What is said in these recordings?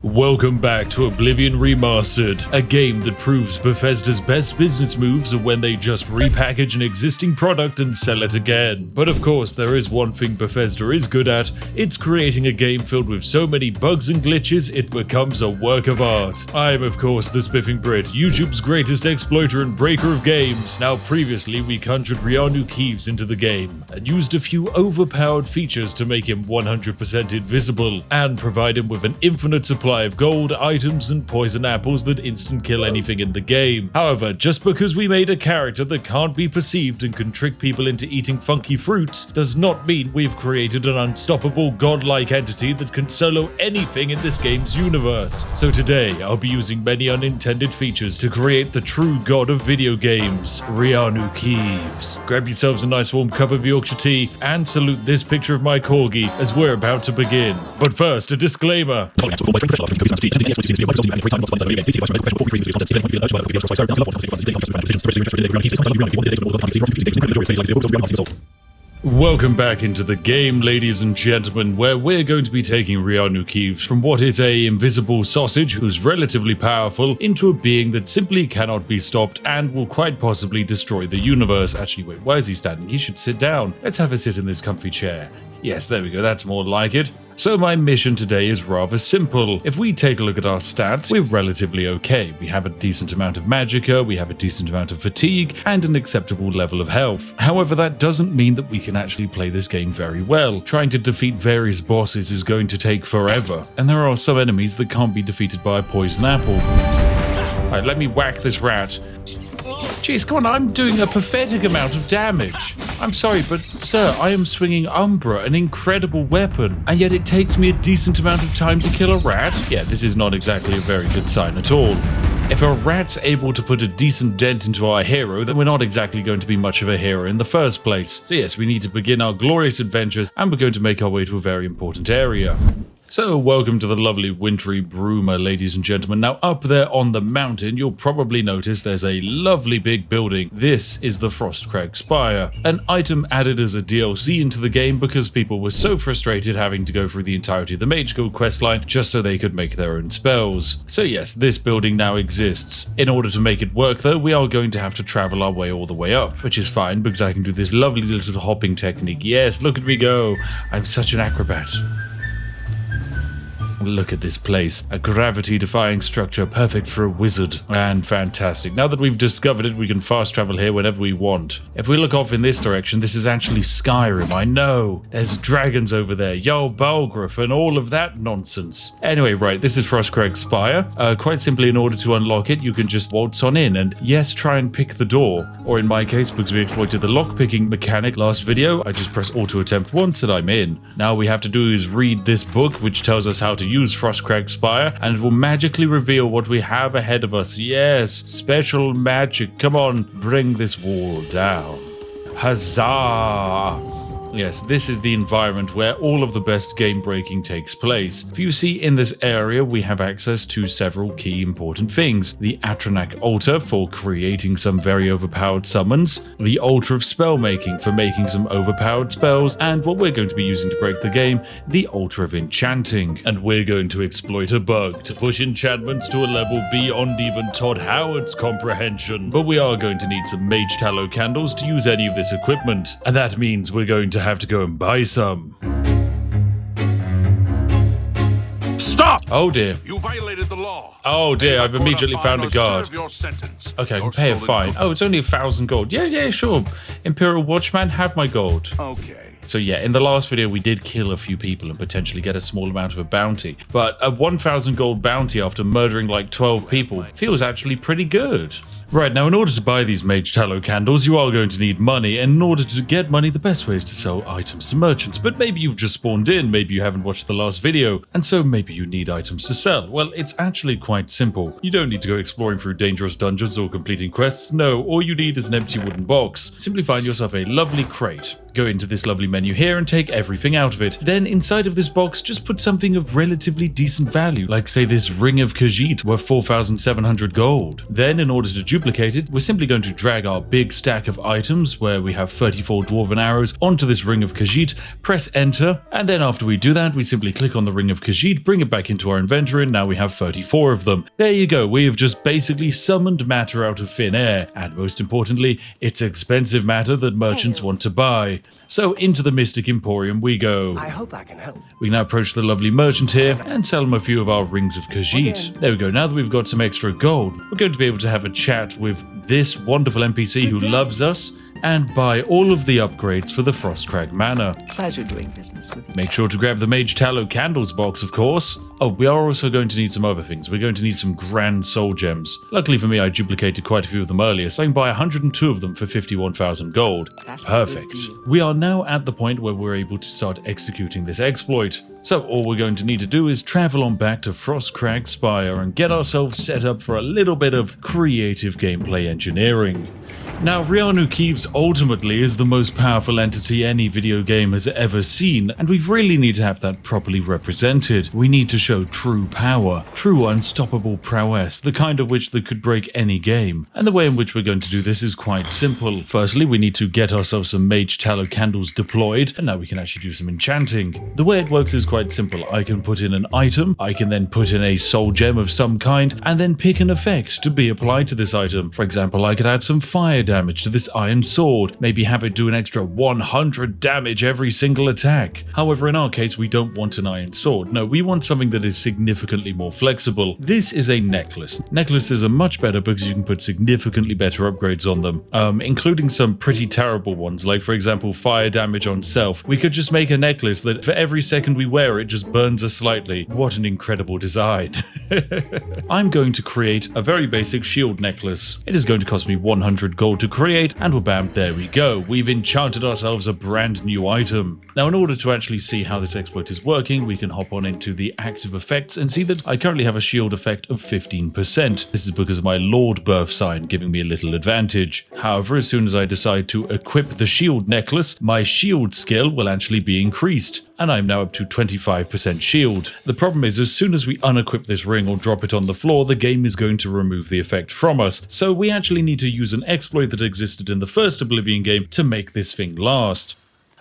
Welcome back to Oblivion Remastered, a game that proves Bethesda's best business moves are when they just repackage an existing product and sell it again. But of course, there is one thing Bethesda is good at, it's creating a game filled with so many bugs and glitches it becomes a work of art. I am of course the Spiffing Brit, YouTube's greatest exploiter and breaker of games. Now previously we conjured Reanu Keeves into the game, and used a few overpowered features to make him 100% invisible, and provide him with an infinite supply of gold, items, and poison apples that instant kill anything in the game. However, just because we made a character that can't be perceived and can trick people into eating funky fruits, does not mean we've created an unstoppable godlike entity that can solo anything in this game's universe. So today, I'll be using many unintended features to create the true god of video games, Reanu Keeves. Grab yourselves a nice warm cup of Yorkshire tea, and salute this picture of my corgi as we're about to begin. But first, a disclaimer. Welcome back into the game, ladies and gentlemen, where we're going to be taking Reanu Keeves from what is a invisible sausage who's relatively powerful into a being that simply cannot be stopped and will quite possibly destroy the universe. Actually, wait, why is he standing? He should sit down. Let's have a sit in this comfy chair. Yes, there we go, that's more like it. So my mission today is rather simple. If we take a look at our stats, we're relatively okay. We have a decent amount of magicka, we have a decent amount of fatigue, and an acceptable level of health. However, that doesn't mean that we can actually play this game very well. Trying to defeat various bosses is going to take forever, and there are some enemies that can't be defeated by a poison apple. Alright, let me whack this rat. Jeez, come on, I'm doing a pathetic amount of damage. I'm sorry, but sir, I am swinging Umbra, an incredible weapon, and yet it takes me a decent amount of time to kill a rat? Yeah, this is not exactly a very good sign at all. If a rat's able to put a decent dent into our hero, then we're not exactly going to be much of a hero in the first place. So yes, we need to begin our glorious adventures, and we're going to make our way to a very important area. So welcome to the lovely wintry Bruma, ladies and gentlemen. Now up there on the mountain, you'll probably notice there's a lovely big building. This is the Frostcrag Spire, an item added as a DLC into the game because people were so frustrated having to go through the entirety of the Mage Guild questline just so they could make their own spells. So yes, this building now exists. In order to make it work though, we are going to have to travel our way all the way up, which is fine because I can do this lovely little hopping technique. Yes, look at me go. I'm such an acrobat. Look at this place, a gravity-defying structure perfect for a wizard, and fantastic. Now that we've discovered it, we can fast travel here whenever we want. If we look off in this direction, this is actually Skyrim, I know. There's dragons over there, Yo Balgruff, and all of that nonsense. Anyway, right, this is Frostcrag Spire. Quite simply, in order to unlock it, you can just waltz on in, and yes, try and pick the door. Or in my case, because we exploited the lock-picking mechanic last video, I just press auto attempt once and I'm in. Now all we have to do is read this book, which tells us how to use Frostcrag Spire, and it will magically reveal what we have ahead of us. Yes, special magic. Come on, bring this wall down. Huzzah! Yes, this is the environment where all of the best game breaking takes place. If you see in this area, we have access to several key important things. The Atronak Altar for creating some very overpowered summons, the Altar of Spellmaking for making some overpowered spells, and what we're going to be using to break the game, the Altar of Enchanting. And we're going to exploit a bug to push enchantments to a level beyond even Todd Howard's comprehension. But we are going to need some mage tallow candles to use any of this equipment, and that means we're going to have to go and buy some. Stop! Oh dear. You violated the law. Oh dear, I've immediately found a guard. Serve your sentence. Okay, I can pay a fine. Oh, it's only 1,000 gold. Yeah, sure. Imperial Watchman, have my gold. Okay. So yeah, in the last video we did kill a few people and potentially get a small amount of a bounty. But a 1,000 gold bounty after murdering like 12 people feels actually pretty good. Right, now in order to buy these mage tallow candles, you are going to need money, and in order to get money, the best way is to sell items to merchants. But maybe you've just spawned in, maybe you haven't watched the last video, and so maybe you need items to sell. Well, it's actually quite simple. You don't need to go exploring through dangerous dungeons or completing quests. No, all you need is an empty wooden box. Simply find yourself a lovely crate. Go into this lovely menu here and take everything out of it. Then inside of this box, just put something of relatively decent value, like say this Ring of Khajiit worth 4,700 gold. Then in order to duplicated, we're simply going to drag our big stack of items where we have 34 dwarven arrows onto this ring of Khajiit, press enter, and then after we do that, we simply click on the ring of Khajiit, bring it back into our inventory, and now we have 34 of them. There you go, we have just basically summoned matter out of thin air, and most importantly, it's expensive matter that merchants want to buy. So into the Mystic Emporium we go. I hope I can help. We now approach the lovely merchant here and sell him a few of our rings of Khajiit. There we go, now that we've got some extra gold, we're going to be able to have a chat with this wonderful NPC who loves us and buy all of the upgrades for the Frostcrag Manor. Pleasure doing business with you. Make sure to grab the Mage Tallow Candles box, of course. Oh, we are also going to need some other things. We're going to need some Grand Soul Gems. Luckily for me, I duplicated quite a few of them earlier, so I can buy 102 of them for 51,000 gold. Perfect. We are now at the point where we're able to start executing this exploit. So all we're going to need to do is travel on back to Frostcrag Spire and get ourselves set up for a little bit of creative gameplay engineering. Now, Reanu Keeves ultimately is the most powerful entity any video game has ever seen, and we really need to have that properly represented. We need to show true power, true unstoppable prowess, the kind of which that could break any game. And the way in which we're going to do this is quite simple. Firstly, we need to get ourselves some Mage Tallow Candles deployed, and now we can actually do some enchanting. The way it works is quite simple. I can put in an item, I can then put in a soul gem of some kind, and then pick an effect to be applied to this item. For example, I could add some fire damage to this iron sword, maybe have it do an extra 100 damage every single attack. However, in our case, we don't want an iron sword. No, we want something that is significantly more flexible. This is a necklace. Necklaces are much better because you can put significantly better upgrades on them, including some pretty terrible ones, like for example, fire damage on self. We could just make a necklace that for every second we wear it just burns us slightly. What an incredible design. I'm going to create a very basic shield necklace. It is going to cost me 100 gold to create, and bam, there we go. We've enchanted ourselves a brand new item. Now, in order to actually see how this exploit is working, we can hop on into the active effects and see that I currently have a shield effect of 15%. This is because of my Lord birth sign giving me a little advantage. However, as soon as I decide to equip the shield necklace, my shield skill will actually be increased, and I'm now up to 25% shield. The problem is, as soon as we unequip this ring or drop it on the floor, the game is going to remove the effect from us. So we actually need to use an exploit that existed in the first Oblivion game to make this thing last.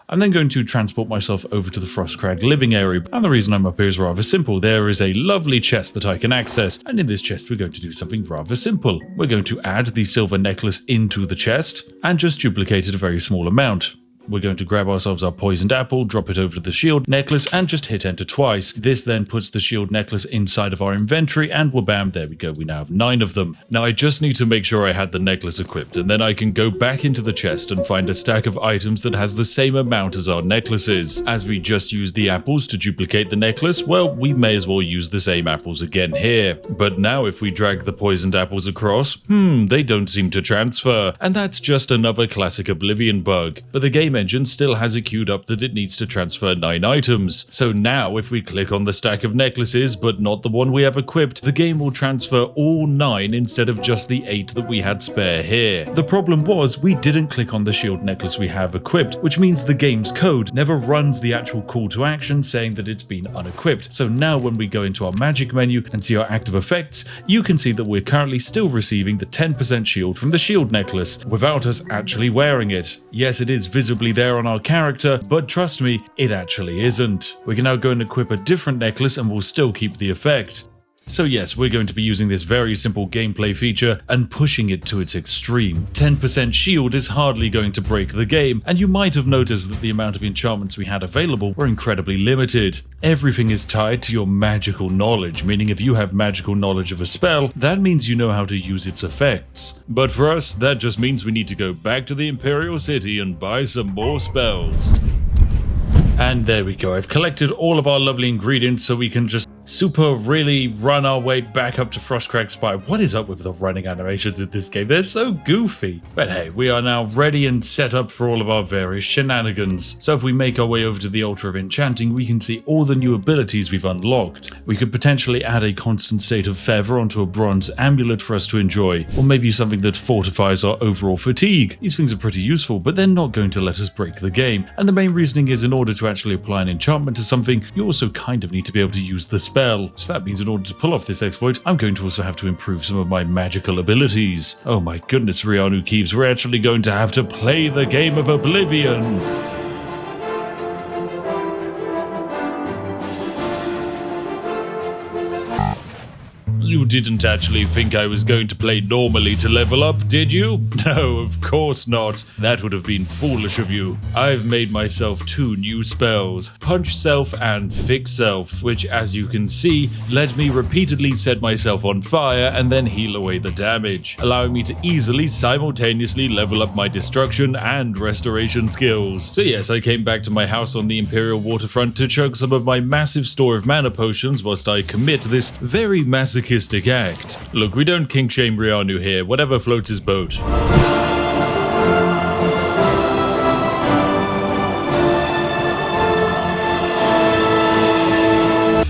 I'm then going to transport myself over to the Frostcrag living area, and the reason I'm up here is rather simple. There is a lovely chest that I can access, and in this chest we're going to do something rather simple. We're going to add the silver necklace into the chest, and just duplicate it a very small amount. We're going to grab ourselves our poisoned apple, drop it over to the shield necklace, and just hit enter twice. This then puts the shield necklace inside of our inventory, and bam, there we go, we now have 9 of them. Now I just need to make sure I had the necklace equipped, and then I can go back into the chest and find a stack of items that has the same amount as our necklaces. As we just used the apples to duplicate the necklace, well, we may as well use the same apples again here. But now if we drag the poisoned apples across, they don't seem to transfer, and that's just another classic Oblivion bug. But the game engine still has it queued up that it needs to transfer 9 items. So now if we click on the stack of necklaces, but not the one we have equipped, the game will transfer all 9 instead of just the 8 that we had spare here. The problem was we didn't click on the shield necklace we have equipped, which means the game's code never runs the actual call to action saying that it's been unequipped. So now when we go into our magic menu and see our active effects, you can see that we're currently still receiving the 10% shield from the shield necklace without us actually wearing it. Yes, it is visibly there on our character, but trust me, it actually isn't. We can now go and equip a different necklace and we'll still keep the effect. So yes, we're going to be using this very simple gameplay feature and pushing it to its extreme. 10% shield is hardly going to break the game, and you might have noticed that the amount of enchantments we had available were incredibly limited. Everything is tied to your magical knowledge, meaning if you have magical knowledge of a spell, that means you know how to use its effects. But for us, that just means we need to go back to the Imperial City and buy some more spells. And there we go, I've collected all of our lovely ingredients so we can just really run our way back up to Frostcrag Spire. What is up with the running animations in this game? They're so goofy. But hey, we are now ready and set up for all of our various shenanigans. So if we make our way over to the Altar of Enchanting, we can see all the new abilities we've unlocked. We could potentially add a constant state of feather onto a bronze amulet for us to enjoy, or maybe something that fortifies our overall fatigue. These things are pretty useful, but they're not going to let us break the game. And the main reasoning is in order to actually apply an enchantment to something, you also kind of need to be able to use the spell spell. So that means in order to pull off this exploit, I'm going to also have to improve some of my magical abilities. Oh my goodness, Reanu Keeves, we're actually going to have to play the game of Oblivion. You didn't actually think I was going to play normally to level up, did you? No, of course not. That would have been foolish of you. I've made myself 2 new spells, Punch Self and Fix Self, which, as you can see, let me repeatedly set myself on fire and then heal away the damage, allowing me to easily simultaneously level up my destruction and restoration skills. So yes, I came back to my house on the Imperial Waterfront to chug some of my massive store of mana potions whilst I commit this very masochistic act. Look, we don't kink shame Reanu here, whatever floats his boat.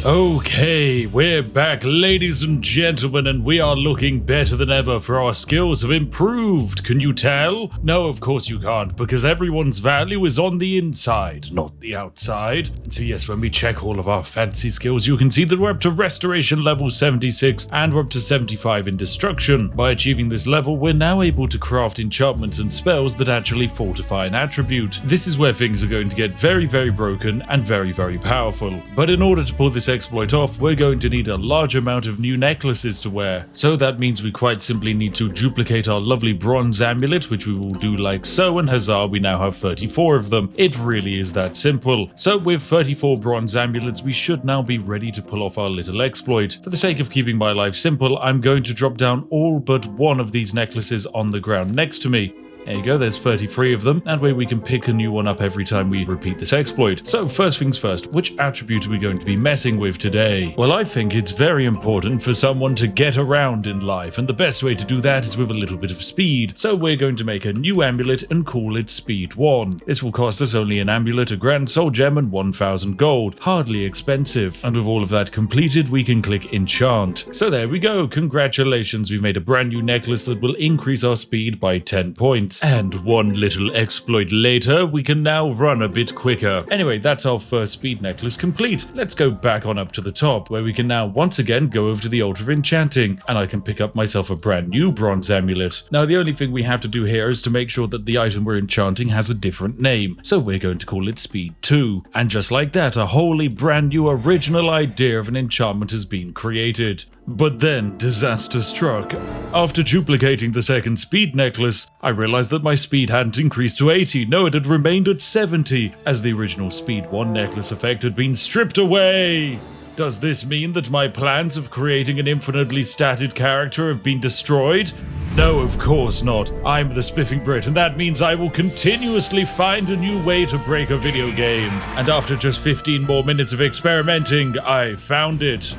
Okay, we're back, ladies and gentlemen, and we are looking better than ever, for our skills have improved. Can you tell? No, of course you can't, because everyone's value is on the inside, not the outside. So yes, when we check all of our fancy skills, you can see that we're up to Restoration level 76, and we're up to 75 in Destruction. By achieving this level, we're now able to craft enchantments and spells that actually fortify an attribute. This is where things are going to get very, very broken and very, very powerful. But in order to pull this exploit off, we're going to need a large amount of new necklaces to wear. So that means we quite simply need to duplicate our lovely bronze amulet, which we will do like so, and huzzah, we now have 34 of them. It really is that simple. So with 34 bronze amulets, we should now be ready to pull off our little exploit. For the sake of keeping my life simple, I'm going to drop down all but one of these necklaces on the ground next to me. There you go, there's 33 of them. That way we can pick a new one up every time we repeat this exploit. So first things first, which attribute are we going to be messing with today? Well, I think it's very important for someone to get around in life, and the best way to do that is with a little bit of speed. So we're going to make a new amulet and call it Speed 1. This will cost us only an amulet, a grand soul gem, and 1,000 gold. Hardly expensive. And with all of that completed, we can click Enchant. So there we go, congratulations, we've made a brand new necklace that will increase our speed by 10 points. And one little exploit later, we can now run a bit quicker. Anyway, that's our first speed necklace complete. Let's go back on up to the top, where we can now once again go over to the Altar of Enchanting, and I can pick up myself a brand new bronze amulet. Now, the only thing we have to do here is to make sure that the item we're enchanting has a different name, so we're going to call it Speed 2. And just like that, a wholly brand new original idea of an enchantment has been created. But then, disaster struck. After duplicating the second speed necklace, I realized that my speed hadn't increased to 80, no, it had remained at 70, as the original Speed 1 necklace effect had been stripped away. Does this mean that my plans of creating an infinitely statted character have been destroyed? No, of course not. I'm the Spiffing Brit, and that means I will continuously find a new way to break a video game. And after just 15 more minutes of experimenting, I found it.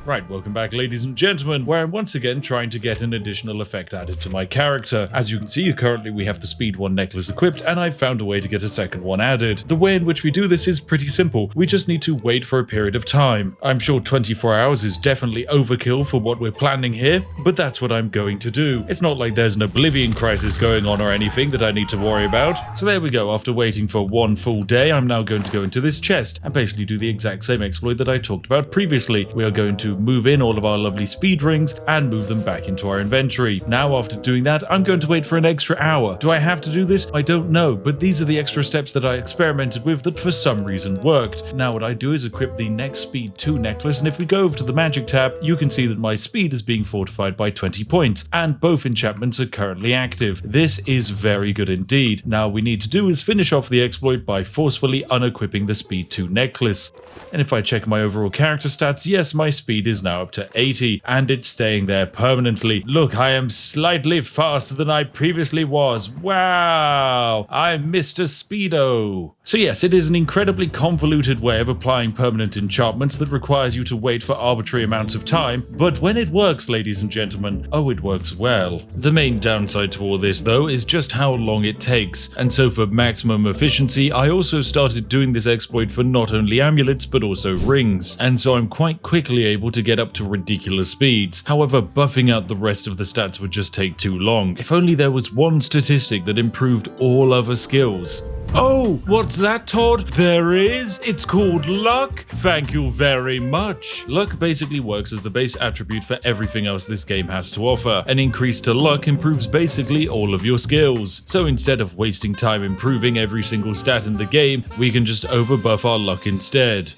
Right, welcome back, ladies and gentlemen, where I'm once again trying to get an additional effect added to my character. As you can see, currently we have the Speed 1 necklace equipped, and I've found a way to get a second one added. The way in which we do this is pretty simple. We just need to wait for a period of time. I'm sure 24 hours is definitely overkill for what we're planning here, but that's what I'm going to do. It's not like there's an Oblivion crisis going on or anything that I need to worry about. So there we go, after waiting for one full day, I'm now going to go into this chest and basically do the exact same exploit that I talked about previously. We are going to move in all of our lovely speed rings and move them back into our inventory. Now, after doing that, I'm going to wait for an extra hour. Do I have to do this? I don't know, but these are the extra steps that I experimented with that for some reason worked. Now what I do is equip the next Speed 2 necklace, and if we go over to the magic tab, you can see that my speed is being fortified by 20 points, and both enchantments are currently active. This is very good indeed. Now we need to do is finish off the exploit by forcefully unequipping the Speed 2 necklace. And if I check my overall character stats, yes, my speed is now up to 80, and it's staying there permanently. Look, I am slightly faster than I previously was. Wow, I'm Mr. Speedo. So yes, it is an incredibly convoluted way of applying permanent enchantments that requires you to wait for arbitrary amounts of time, but when it works, ladies and gentlemen, oh, it works well. The main downside to all this, though, is just how long it takes, and so for maximum efficiency, I also started doing this exploit for not only amulets, but also rings, and so I'm quite quickly able to get up to ridiculous speeds. However, buffing out the rest of the stats would just take too long. If only there was one statistic that improved all other skills. Oh, what's that, Todd? There is? It's called luck? Thank you very much. Luck basically works as the base attribute for everything else this game has to offer. An increase to luck improves basically all of your skills. So instead of wasting time improving every single stat in the game, we can just overbuff our luck instead.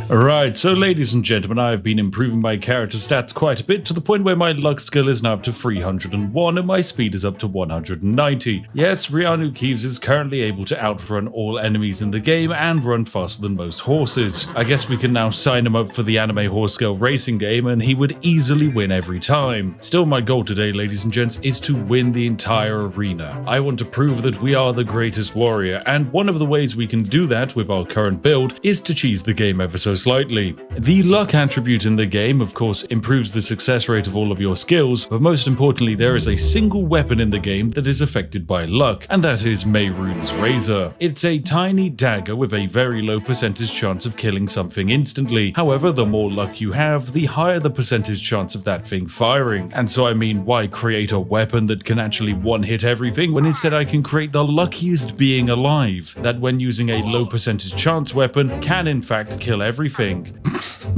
Alright, so ladies and gentlemen, I have been improving my character stats quite a bit to the point where my luck skill is now up to 301 and my speed is up to 190. Yes, Reanu Keeves is currently able to outrun all enemies in the game and run faster than most horses. I guess we can now sign him up for the anime horse scale racing game and he would easily win every time. Still, my goal today, ladies and gents, is to win the entire arena. I want to prove that we are the greatest warrior, and one of the ways we can do that with our current build is to cheese the game ever so slightly. The luck attribute in the game, of course, improves the success rate of all of your skills, but most importantly, there is a single weapon in the game that is affected by luck, and that is Mehrunes' Razor. It's a tiny dagger with a very low percentage chance of killing something instantly. However, the more luck you have, the higher the percentage chance of that thing firing. And so I mean, why create a weapon that can actually one-hit everything when instead I can create the luckiest being alive, that when using a low percentage chance weapon can in fact kill everything.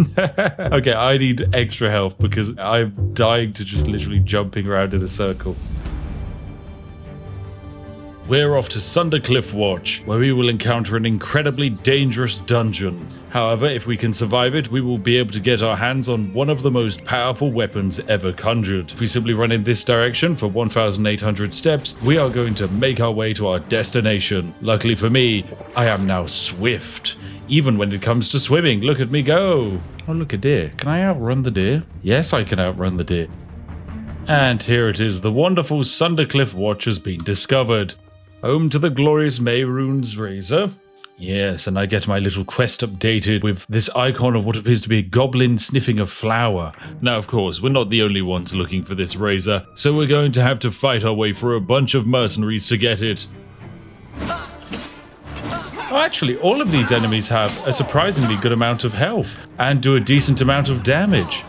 Okay, I need extra health because I'm dying to just literally jumping around in a circle. We're off to Sundercliff Watch, where we will encounter an incredibly dangerous dungeon. However, if we can survive it, we will be able to get our hands on one of the most powerful weapons ever conjured. If we simply run in this direction for 1,800 steps, we are going to make our way to our destination. Luckily for me, I am now swift. Even when it comes to swimming, look at me go. Oh, look, a deer. Can I outrun the deer? Yes, I can outrun the deer. And here it is, the wonderful Sundercliff Watch has been discovered. Home to the glorious Mehrunes' Razor. Yes, and I get my little quest updated with this icon of what appears to be a goblin sniffing a flower. Now, of course, we're not the only ones looking for this razor, so we're going to have to fight our way through a bunch of mercenaries to get it. Oh, actually, all of these enemies have a surprisingly good amount of health and do a decent amount of damage.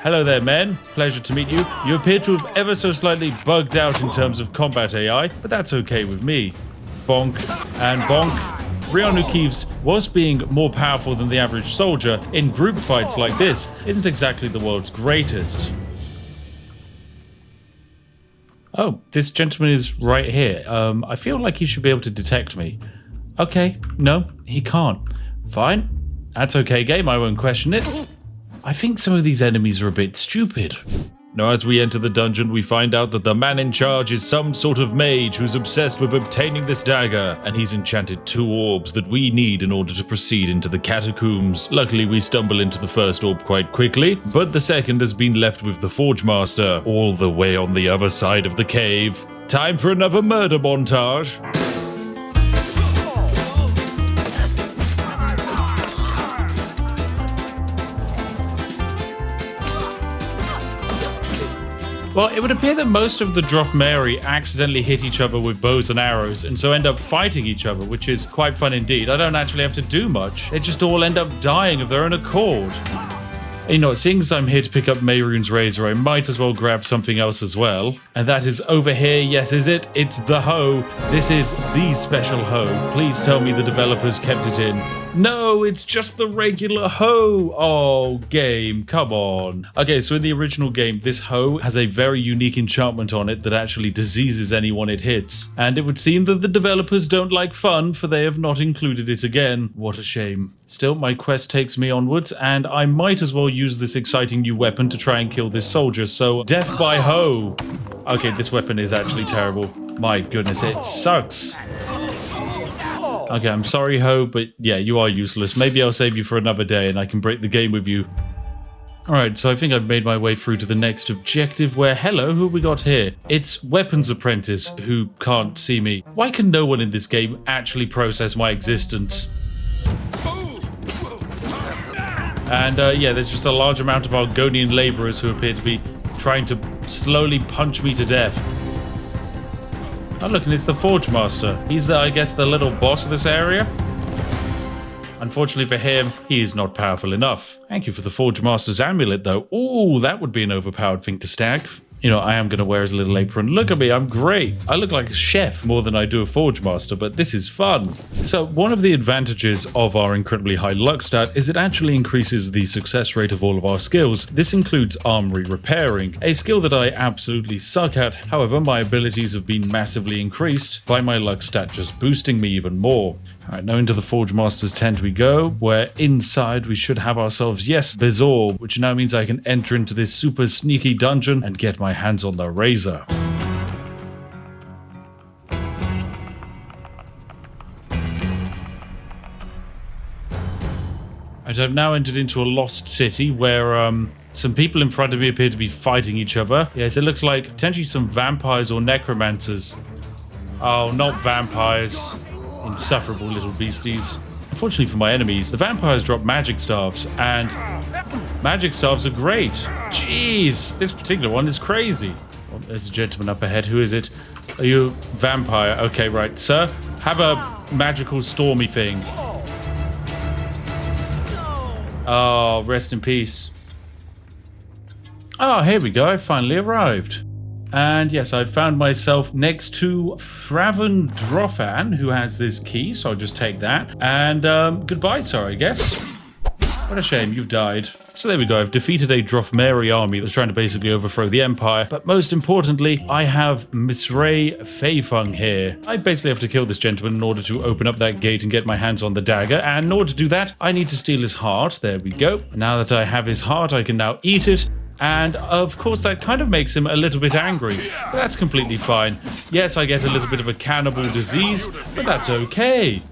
Hello there, men. It's a pleasure to meet you. You appear to have ever so slightly bugged out in terms of combat AI, but that's okay with me. Bonk and bonk. Reanu Keeves, whilst being more powerful than the average soldier, in group fights like this, isn't exactly the world's greatest. Oh, this gentleman is right here. I feel like he should be able to detect me. Okay, no, he can't. Fine. That's okay, game. I won't question it. I think some of these enemies are a bit stupid. Now, as we enter the dungeon, we find out that the man in charge is some sort of mage who's obsessed with obtaining this dagger, and he's enchanted 2 orbs that we need in order to proceed into the catacombs. Luckily, we stumble into the first orb quite quickly, but the second has been left with the Forge Master, all the way on the other side of the cave. Time for another murder montage. Well, it would appear that most of the Drothmeri accidentally hit each other with bows and arrows, and so end up fighting each other, which is quite fun indeed. I don't actually have to do much. They just all end up dying of their own accord. You know, seeing as I'm here to pick up Mehrunes' Razor, I might as well grab something else as well. And that is over here, yes, is it? It's the hoe. This is the special hoe. Please tell me the developers kept it in. No, it's just the regular hoe. Oh, game, come on. Okay, so in the original game, this hoe has a very unique enchantment on it that actually diseases anyone it hits. And it would seem that the developers don't like fun, for they have not included it again. What a shame. Still, my quest takes me onwards, and I might as well use this exciting new weapon to try and kill this soldier, so death by hoe. Okay, this weapon is actually terrible. My goodness, it sucks. Okay, I'm sorry, Ho, but yeah, you are useless. Maybe I'll save you for another day and I can break the game with you. Alright, so I think I've made my way through to the next objective where, hello, who we got here? It's Weapons Apprentice, who can't see me. Why can no one in this game actually process my existence? And yeah, there's just a large amount of Argonian laborers who appear to be trying to slowly punch me to death. Oh look, and it's the Forge Master. He's, I guess, the little boss of this area. Unfortunately for him, he is not powerful enough. Thank you for the Forge Master's amulet, though. Ooh, that would be an overpowered thing to stack. You know, I am going to wear his little apron. Look at me, I'm great. I look like a chef more than I do a Forge Master, but this is fun. So one of the advantages of our incredibly high luck stat is it actually increases the success rate of all of our skills. This includes armory repairing, a skill that I absolutely suck at. However, my abilities have been massively increased by my luck stat just boosting me even more. Alright, now into the Forge Master's tent we go, where inside we should have ourselves, yes, Bezor, which now means I can enter into this super sneaky dungeon and get my hands on the razor. I've now entered into a lost city where some people in front of me appear to be fighting each other. Yes, it looks like potentially some vampires or necromancers. Oh, not vampires. Insufferable little beasties. Unfortunately for my enemies, the vampires drop magic staves, and magic staves are great. Jeez, this particular one is crazy. Oh, there's a gentleman up ahead. Who is it? Are you a vampire? Okay, right. Sir, have a magical stormy thing. Oh, rest in peace. Oh, here we go. I finally arrived. And yes, I found myself next to Fraven Drofan, who has this key, so I'll just take that. And goodbye, sir, I guess. What a shame, you've died. So there we go, I've defeated a Drofmeri army that's trying to basically overthrow the Empire. But most importantly, I have Misray Feifeng here. I basically have to kill this gentleman in order to open up that gate and get my hands on the dagger. And in order to do that, I need to steal his heart. There we go. Now that I have his heart, I can now eat it. And of course that kind of makes him a little bit angry, but that's completely fine. Yes, I get a little bit of a cannibal disease, but that's okay,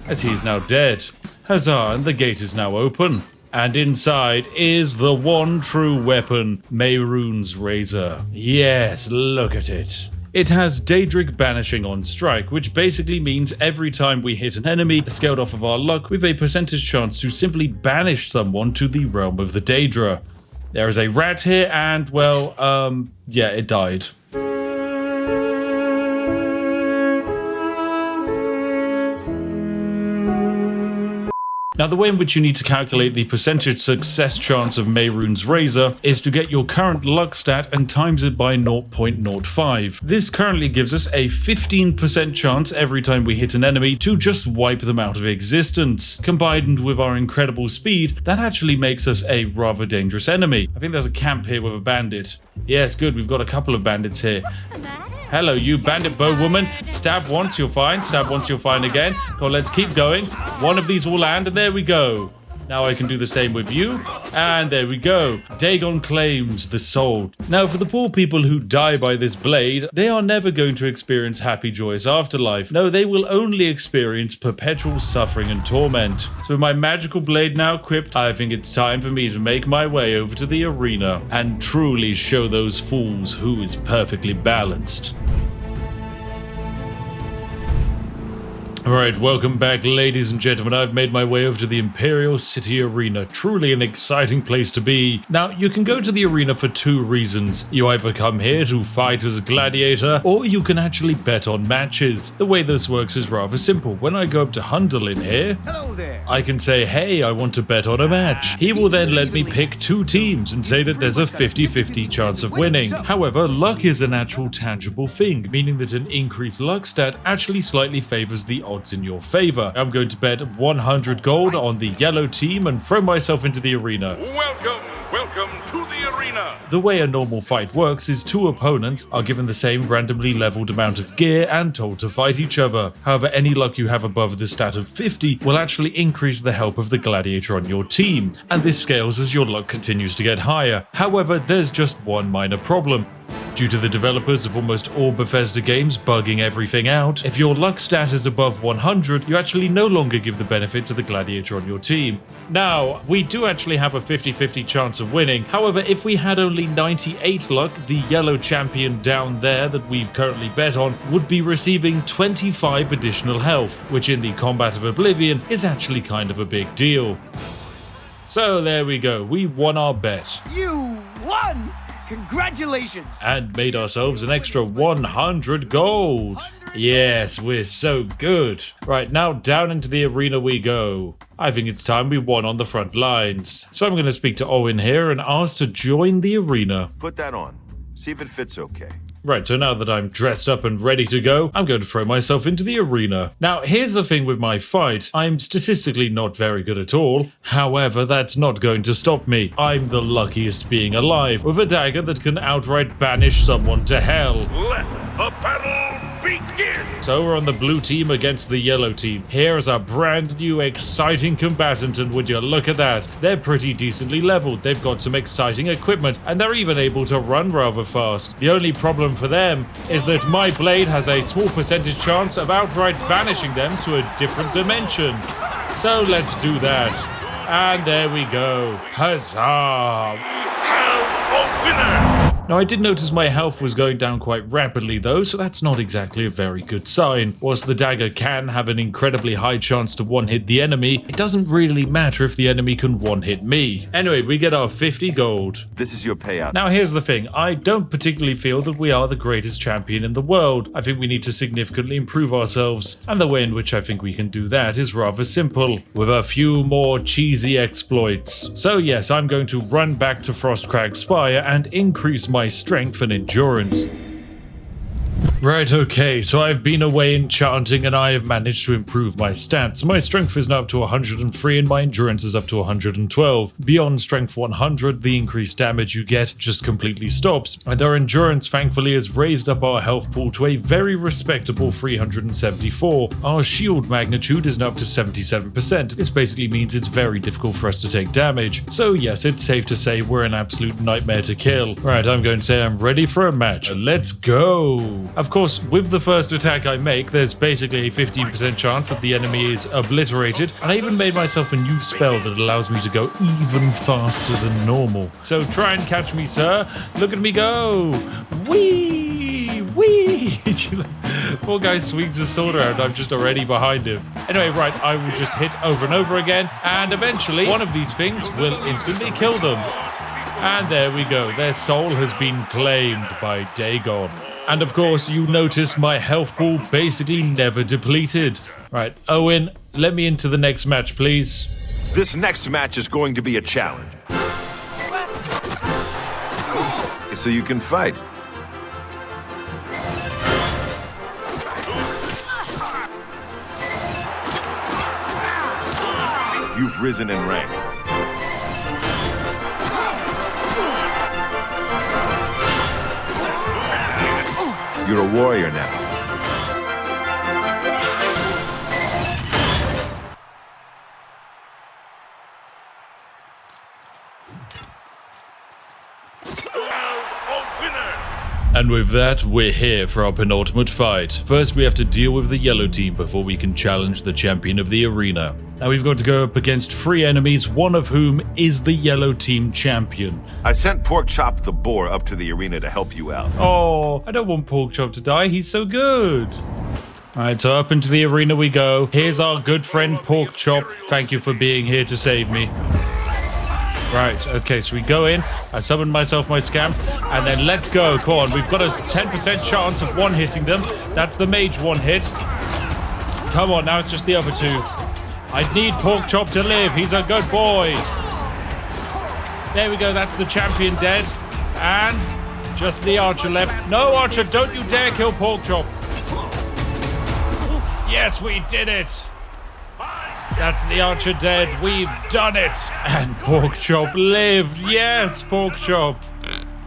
as he is now dead. Huzzah, and the gate is now open. And inside is the one true weapon, Mehrunes Razor. Yes, look at it. It has Daedric Banishing on strike, which basically means every time we hit an enemy scaled off of our luck, we have a percentage chance to simply banish someone to the realm of the Daedra. There is a rat here, and, well, yeah, it died. Now, the way in which you need to calculate the percentage success chance of Mehrunes Razor is to get your current luck stat and times it by 0.05. This currently gives us a 15% chance every time we hit an enemy to just wipe them out of existence. Combined with our incredible speed, that actually makes us a rather dangerous enemy. I think there's a camp here with a bandit. Yes, good, we've got a couple of bandits here. Hello, you bandit bow woman. Stab once, you're fine. Stab once, you're fine again. Well, let's keep going. One of these will land, and there we go. Now I can do the same with you. And there we go. Dagon claims the soul. Now, for the poor people who die by this blade, they are never going to experience happy, joyous afterlife. No, they will only experience perpetual suffering and torment. So with my magical blade now equipped, I think it's time for me to make my way over to the arena and truly show those fools who is perfectly balanced. Alright, welcome back, ladies and gentlemen. I've made my way over to the Imperial City Arena. Truly an exciting place to be. Now, you can go to the arena for two reasons. You either come here to fight as a gladiator, or you can actually bet on matches. The way this works is rather simple. When I go up to Hunderlin here, hello there, I can say, hey, I want to bet on a match. He will then let me pick two teams and say that there's a 50-50 chance of winning. However, luck is an actual tangible thing, meaning that an increased luck stat actually slightly favors the odds in your favor. I'm going to bet 100 gold on the yellow team and throw myself into the arena. Welcome to the arena. The way a normal fight works is two opponents are given the same randomly leveled amount of gear and told to fight each other. However, any luck you have above the stat of 50 will actually increase the help of the gladiator on your team, and this scales as your luck continues to get higher. However, there's just one minor problem. Due to the developers of almost all Bethesda games bugging everything out, if your luck stat is above 100, you actually no longer give the benefit to the gladiator on your team. Now, we do actually have a 50-50 chance of winning. However, if we had only 98 luck, the yellow champion down there that we've currently bet on would be receiving 25 additional health, which in the combat of Oblivion is actually kind of a big deal. So there we go, we won our bet. You won! Congratulations! And made ourselves an extra 100 gold. Yes, we're so good. Right, now down into the arena we go. I think it's time we won on the front lines. So I'm going to speak to Owen here and ask to join the arena. Put that on. See if it fits okay. Right, so now that I'm dressed up and ready to go, I'm going to throw myself into the arena. Now, here's the thing with my fight. I'm statistically not very good at all. However, that's not going to stop me. I'm the luckiest being alive, with a dagger that can outright banish someone to hell. Let the battle begin! So we're on the blue team against the yellow team. Here's a brand new exciting combatant, and would you look at that? They're pretty decently leveled, they've got some exciting equipment, and they're even able to run rather fast. The only problem for them is that my blade has a small percentage chance of outright banishing them to a different dimension. So let's do that. And there we go. Huzzah! Have a winner! Now, I did notice my health was going down quite rapidly though, so that's not exactly a very good sign. Whilst the dagger can have an incredibly high chance to one-hit the enemy, it doesn't really matter if the enemy can one-hit me. Anyway, we get our 50 gold. This is your payout. Now, here's the thing. I don't particularly feel that we are the greatest champion in the world. I think we need to significantly improve ourselves, and the way in which I think we can do that is rather simple, with a few more cheesy exploits. So yes, I'm going to run back to Frostcrag Spire and increase my strength and endurance. Right, okay, so I've been away enchanting and I have managed to improve my stats. My strength is now up to 103 and my endurance is up to 112. Beyond strength 100, the increased damage you get just completely stops, and our endurance thankfully has raised up our health pool to a very respectable 374. Our shield magnitude is now up to 77%. This basically means it's very difficult for us to take damage. So yes, it's safe to say we're an absolute nightmare to kill. Right, I'm going to say I'm ready for a match. Let's go! Of course, with the first attack I make, there's basically a 15% chance that the enemy is obliterated, and I even made myself a new spell that allows me to go even faster than normal. So try and catch me, sir. Look at me go! Whee! Whee! Poor guy swings his sword around, I'm just already behind him. Anyway, right, I will just hit over and over again, and eventually one of these things will instantly kill them. And there we go, their soul has been claimed by Dagon. And of course, you notice my health pool basically never depleted. Right, Owen, let me into the next match, please. This next match is going to be a challenge. So you can fight. You've risen in rank. You're a warrior now. And with that, we're here for our penultimate fight. First, we have to deal with the yellow team before we can challenge the champion of the arena. Now we've got to go up against 3 enemies, one of whom is the yellow team champion. I sent Porkchop the boar up to the arena to help you out. Oh, I don't want Porkchop to die, he's so good. Alright, so up into the arena we go. Here's our good friend Porkchop. Thank you for being here to save me. Right, okay, so we go in, I summon myself my scamp, and then let's go. Come on, we've got a 10% chance of one-hitting them. That's the mage one hit. Come on, now it's just the other 2. I need Porkchop to live, he's a good boy. There we go, that's the champion dead. And just the archer left. No, Archer, don't you dare kill Porkchop. Yes, we did it. That's the archer dead. We've done it. And Porkchop lived. Yes, Porkchop.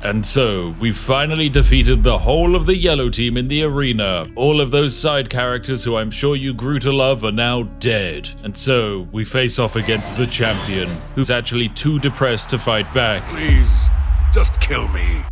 And so, we finally defeated the whole of the yellow team in the arena. All of those side characters who I'm sure you grew to love are now dead. And so, we face off against the champion, who's actually too depressed to fight back. Please, just kill me.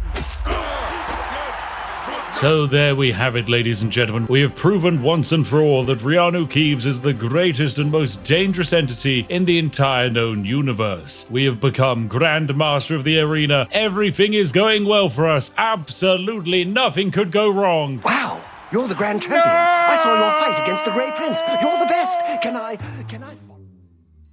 So there we have it, ladies and gentlemen. We have proven once and for all that Reanu Keeves is the greatest and most dangerous entity in the entire known universe. We have become Grand Master of the Arena. Everything is going well for us. Absolutely nothing could go wrong. Wow, you're the Grand Champion. I saw your fight against the Grey Prince. You're the best. Can I...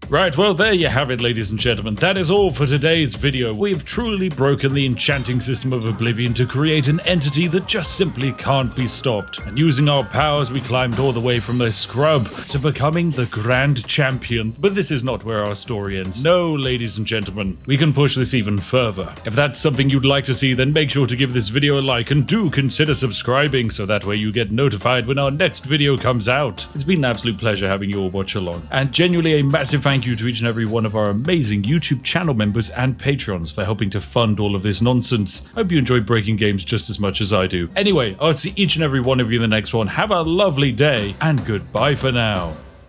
Right, well, there you have it, ladies and gentlemen. That is all for today's video. We've truly broken the enchanting system of Oblivion to create an entity that just simply can't be stopped. And using our powers, we climbed all the way from a scrub to becoming the Grand Champion. But this is not where our story ends. No, ladies and gentlemen, we can push this even further. If that's something you'd like to see, then make sure to give this video a like and do consider subscribing so that way you get notified when our next video comes out. It's been an absolute pleasure having you all watch along. And genuinely a massive thank you to each and every one of our amazing YouTube channel members and patrons for helping to fund all of this nonsense. I hope you enjoy breaking games just as much as I do. Anyway, I'll see each and every one of you in the next one. Have a lovely day and goodbye for now.